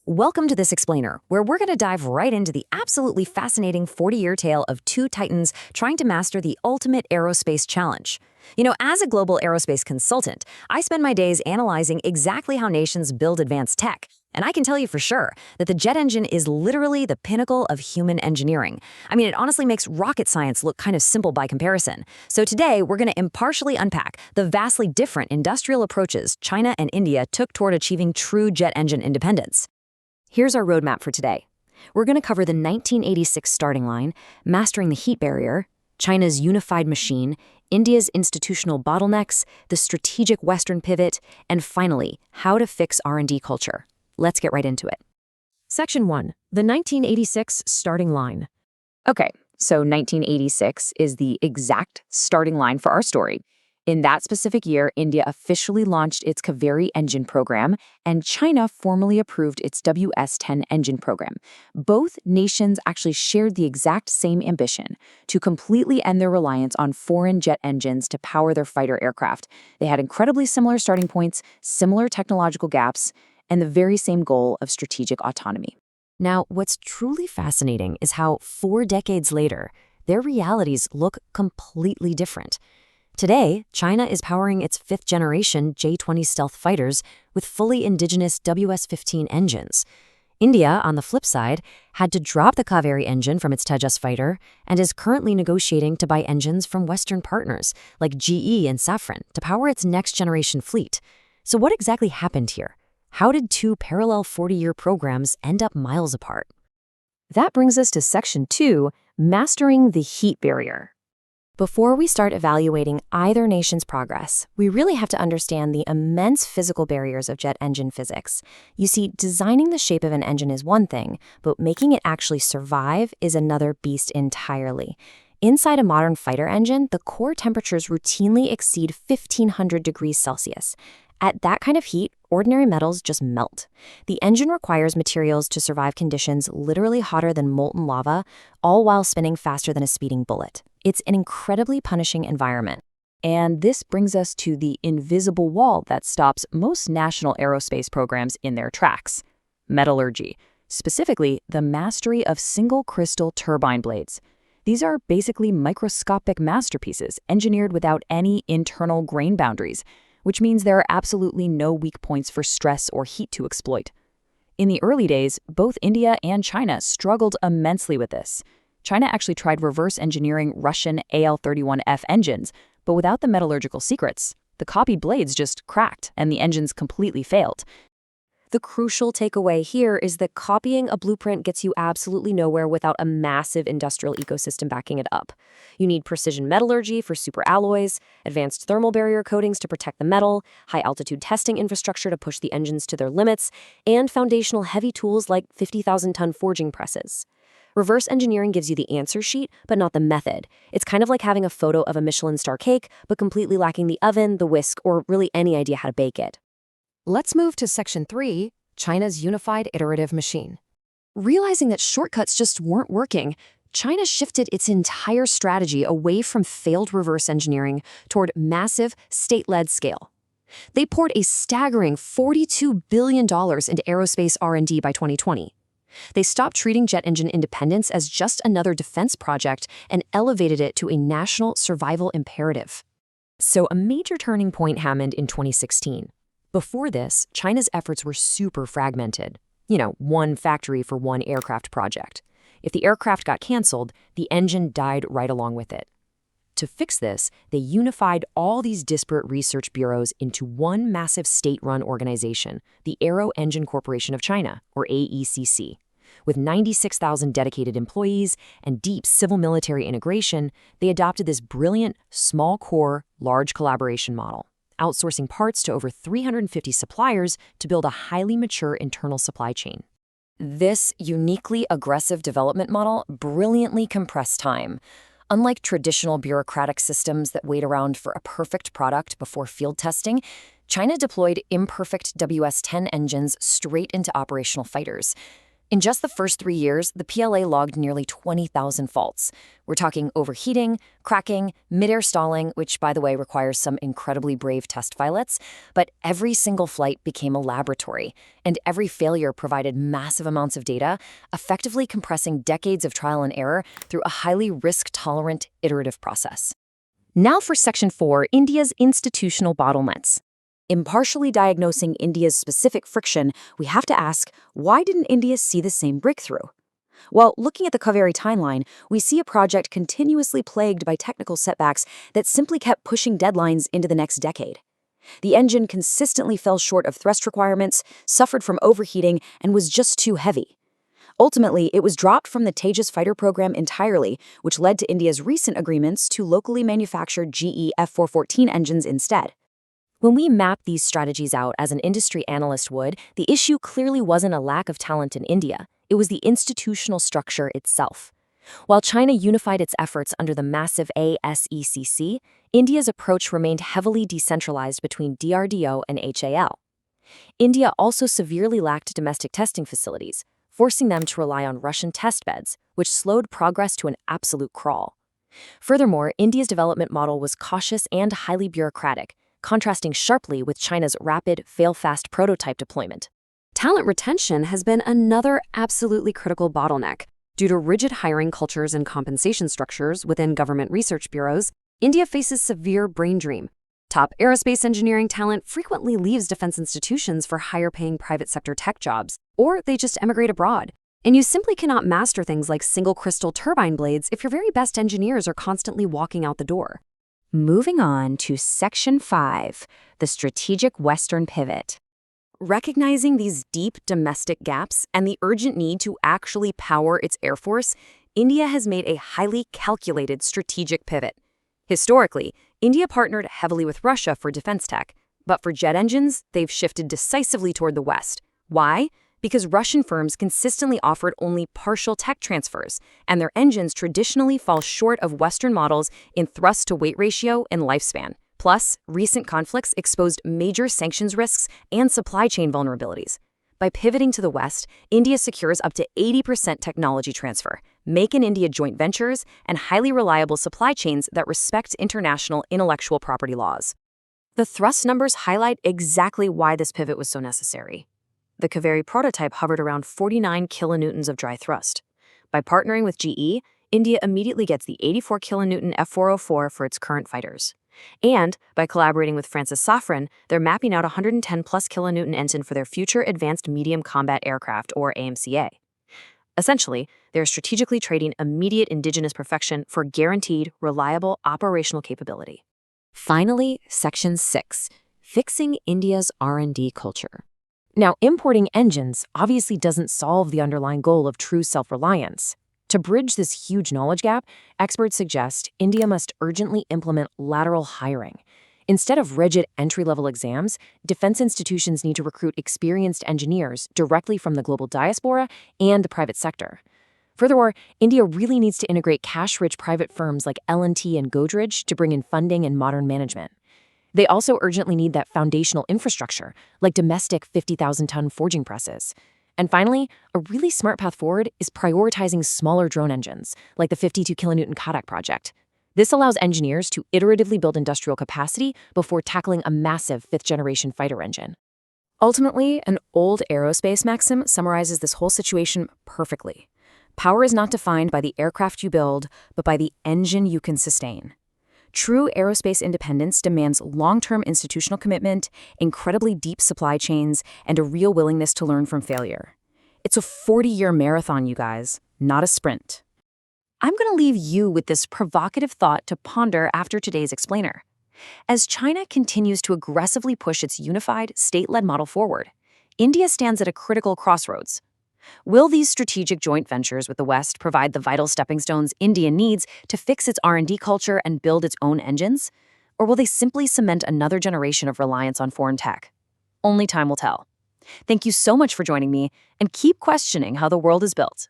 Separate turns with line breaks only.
Welcome to this explainer, where we're going to dive right into the absolutely fascinating 40-year tale of two titans trying to master the ultimate aerospace challenge. As a global aerospace consultant, I spend my days analyzing exactly how nations build advanced tech. And I can tell you for sure that the jet engine is literally the pinnacle of human engineering. It honestly makes rocket science look kind of simple by comparison. So today, we're going to impartially unpack the vastly different industrial approaches China and India took toward achieving true jet engine independence. Here's our roadmap for today. We're going to cover the 1986 starting line, mastering the heat barrier, China's unified machine, India's institutional bottlenecks, the strategic Western pivot, and finally, how to fix R&D culture. Let's get right into it. Section 1. The 1986 starting line. Okay, so 1986 is the exact starting line for our story. In that specific year, India officially launched its Kaveri engine program, and China formally approved its WS-10 engine program. Both nations actually shared the exact same ambition, to completely end their reliance on foreign jet engines to power their fighter aircraft. They had incredibly similar starting points, similar technological gaps, and the very same goal of strategic autonomy. Now, what's truly fascinating is how 4 decades later, their realities look completely different. Today, China is powering its 5th-generation J-20 stealth fighters with fully indigenous WS-15 engines. India, on the flip side, had to drop the Kaveri engine from its Tejas fighter and is currently negotiating to buy engines from Western partners like GE and Safran to power its next-generation fleet. So what exactly happened here? How did two parallel 40-year programs end up miles apart? That brings us to Section 2, Mastering the Heat Barrier. Before we start evaluating either nation's progress, we really have to understand the immense physical barriers of jet engine physics. You see, designing the shape of an engine is one thing, but making it actually survive is another beast entirely. Inside a modern fighter engine, the core temperatures routinely exceed 1,500 degrees Celsius. At that kind of heat, ordinary metals just melt. The engine requires materials to survive conditions literally hotter than molten lava, all while spinning faster than a speeding bullet. It's an incredibly punishing environment. And this brings us to the invisible wall that stops most national aerospace programs in their tracks: metallurgy, specifically the mastery of single crystal turbine blades. These are basically microscopic masterpieces engineered without any internal grain boundaries, which means there are absolutely no weak points for stress or heat to exploit. In the early days, both India and China struggled immensely with this. China actually tried reverse engineering Russian AL-31F engines, but without the metallurgical secrets, the copied blades just cracked and the engines completely failed. The crucial takeaway here is that copying a blueprint gets you absolutely nowhere without a massive industrial ecosystem backing it up. You need precision metallurgy for superalloys, advanced thermal barrier coatings to protect the metal, high-altitude testing infrastructure to push the engines to their limits, and foundational heavy tools like 50,000-ton forging presses. Reverse engineering gives you the answer sheet, but not the method. It's kind of like having a photo of a Michelin star cake, but completely lacking the oven, the whisk, or really any idea how to bake it. Let's move to Section 3, China's unified iterative machine. Realizing that shortcuts just weren't working, China shifted its entire strategy away from failed reverse engineering toward massive, state-led scale. They poured a staggering $42 billion into aerospace R&D by 2020. They stopped treating jet engine independence as just another defense project and elevated it to a national survival imperative. So a major turning point happened in 2016. Before this, China's efforts were super fragmented. One factory for one aircraft project. If the aircraft got canceled, the engine died right along with it. To fix this, they unified all these disparate research bureaus into one massive state-run organization, the Aero Engine Corporation of China, or AECC. With 96,000 dedicated employees and deep civil-military integration, they adopted this brilliant, small-core, large collaboration model, outsourcing parts to over 350 suppliers to build a highly mature internal supply chain. This uniquely aggressive development model brilliantly compressed time. Unlike traditional bureaucratic systems that wait around for a perfect product before field testing, China deployed imperfect WS-10 engines straight into operational fighters. In just the first 3 years, the PLA logged nearly 20,000 faults. We're talking overheating, cracking, mid-air stalling, which, by the way, requires some incredibly brave test pilots. But every single flight became a laboratory, and every failure provided massive amounts of data, effectively compressing decades of trial and error through a highly risk-tolerant, iterative process. Now for Section 4, India's institutional bottlenecks. Impartially diagnosing India's specific friction, we have to ask, why didn't India see the same breakthrough? Well, looking at the Kaveri timeline, we see a project continuously plagued by technical setbacks that simply kept pushing deadlines into the next decade. The engine consistently fell short of thrust requirements, suffered from overheating, and was just too heavy. Ultimately, it was dropped from the Tejas fighter program entirely, which led to India's recent agreements to locally manufacture GE F414 engines instead. When we map these strategies out as an industry analyst would, the issue clearly wasn't a lack of talent in India. It was the institutional structure itself. While China unified its efforts under the massive ASECC, India's approach remained heavily decentralized between DRDO and HAL. India also severely lacked domestic testing facilities, forcing them to rely on Russian test beds, which slowed progress to an absolute crawl. Furthermore, India's development model was cautious and highly bureaucratic, contrasting sharply with China's rapid, fail-fast prototype deployment. Talent retention has been another absolutely critical bottleneck. Due to rigid hiring cultures and compensation structures within government research bureaus, India faces severe brain drain. Top aerospace engineering talent frequently leaves defense institutions for higher-paying private sector tech jobs, or they just emigrate abroad. And you simply cannot master things like single-crystal turbine blades if your very best engineers are constantly walking out the door. Moving on to Section 5, the strategic Western pivot. Recognizing these deep domestic gaps and the urgent need to actually power its air force, India has made a highly calculated strategic pivot. Historically, India partnered heavily with Russia for defense tech, but for jet engines, they've shifted decisively toward the West. Why? Because Russian firms consistently offered only partial tech transfers, and their engines traditionally fall short of Western models in thrust-to-weight ratio and lifespan. Plus, recent conflicts exposed major sanctions risks and supply chain vulnerabilities. By pivoting to the West, India secures up to 80% technology transfer, Make in India joint ventures, and highly reliable supply chains that respect international intellectual property laws. The thrust numbers highlight exactly why this pivot was so necessary. The Kaveri prototype hovered around 49 kilonewtons of dry thrust. By partnering with GE, India immediately gets the 84 kilonewton F404 for its current fighters. And by collaborating with Francis Safran, they're mapping out a 110 plus kilonewton engine for their future Advanced Medium Combat Aircraft, or AMCA. Essentially, they're strategically trading immediate indigenous perfection for guaranteed, reliable operational capability. Finally, Section 6, fixing India's R&D culture. Now, importing engines obviously doesn't solve the underlying goal of true self-reliance. To bridge this huge knowledge gap, experts suggest India must urgently implement lateral hiring. Instead of rigid entry-level exams, defense institutions need to recruit experienced engineers directly from the global diaspora and the private sector. Furthermore, India really needs to integrate cash-rich private firms like L&T and Godrej to bring in funding and modern management. They also urgently need that foundational infrastructure, like domestic 50,000-ton forging presses. And finally, a really smart path forward is prioritizing smaller drone engines, like the 52 kilonewton Kodak project. This allows engineers to iteratively build industrial capacity before tackling a massive fifth-generation fighter engine. Ultimately, an old aerospace maxim summarizes this whole situation perfectly. Power is not defined by the aircraft you build, but by the engine you can sustain. True aerospace independence demands long-term institutional commitment, incredibly deep supply chains, and a real willingness to learn from failure. It's a 40-year marathon, you guys, not a sprint. I'm going to leave you with this provocative thought to ponder after today's explainer. As China continues to aggressively push its unified, state-led model forward, India stands at a critical crossroads. Will these strategic joint ventures with the West provide the vital stepping stones India needs to fix its R&D culture and build its own engines? Or will they simply cement another generation of reliance on foreign tech? Only time will tell. Thank you so much for joining me, and keep questioning how the world is built.